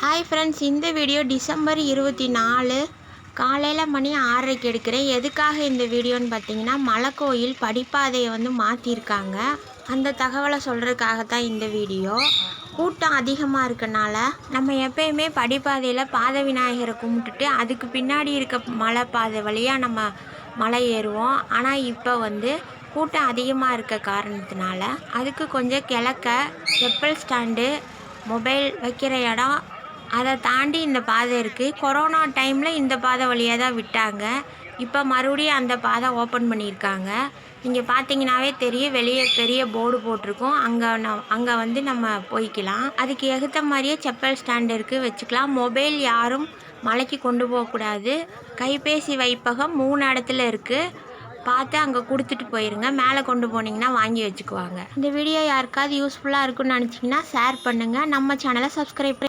Hi friends, இந்த video December 24 காலையில் மணி 6:30க்கு எடுக்கிறேன். எதுக்காக இந்த வீடியோன்னு பார்த்தீங்கன்னா, மலைக்கோயில் படிப்பாதையை மாற்றிருக்காங்க. அந்த தகவலை சொல்கிறதுக்காகத்தான் இந்த வீடியோ. கூட்டம் அதிகமாக இருக்கனால நம்ம எப்பயுமே படிப்பாதையில் பாத விநாயகரை கும்பிட்டுட்டு அதுக்கு பின்னாடி இருக்க மலை பாதை வழியாக நம்ம மலை ஏறுவோம். ஆனால் இப்போ கூட்டம் அதிகமாக இருக்க காரணத்தினால அதுக்கு கொஞ்சம் கிழக்க செப்பல் ஸ்டாண்டு, மொபைல் வைக்கிற இடம், அதை தாண்டி இந்த பாதை இருக்குது. கொரோனா டைமில் இந்த பாதை வழியாக தான் விட்டாங்க. இப்போ மறுபடியும் அந்த பாதை ஓப்பன் பண்ணியிருக்காங்க. நீங்கள் பார்த்தீங்கன்னாவே தெரியும், வெளியே பெரிய போர்டு போட்டிருக்கோம். அங்கே நம்ம போய்க்கலாம். அதுக்கு எகுத்த மாதிரியே செப்பல் ஸ்டாண்ட் இருக்குது, வச்சுக்கலாம். மொபைல் யாரும் மலைக்கு கொண்டு போகக்கூடாது. கைபேசி வைப்பகம் 3 இடத்துல இருக்குது. பார்த்து அங்கே கொடுத்துட்டு போயிருங்க. மேலே கொண்டு போனீங்கன்னா வாங்கி வச்சுக்குவாங்க. இந்த வீடியோ யாருக்காவது யூஸ்ஃபுல்லாக இருக்குன்னு நினச்சிங்கன்னா ஷேர் பண்ணுங்கள். நம்ம சேனலை சப்ஸ்கிரைப்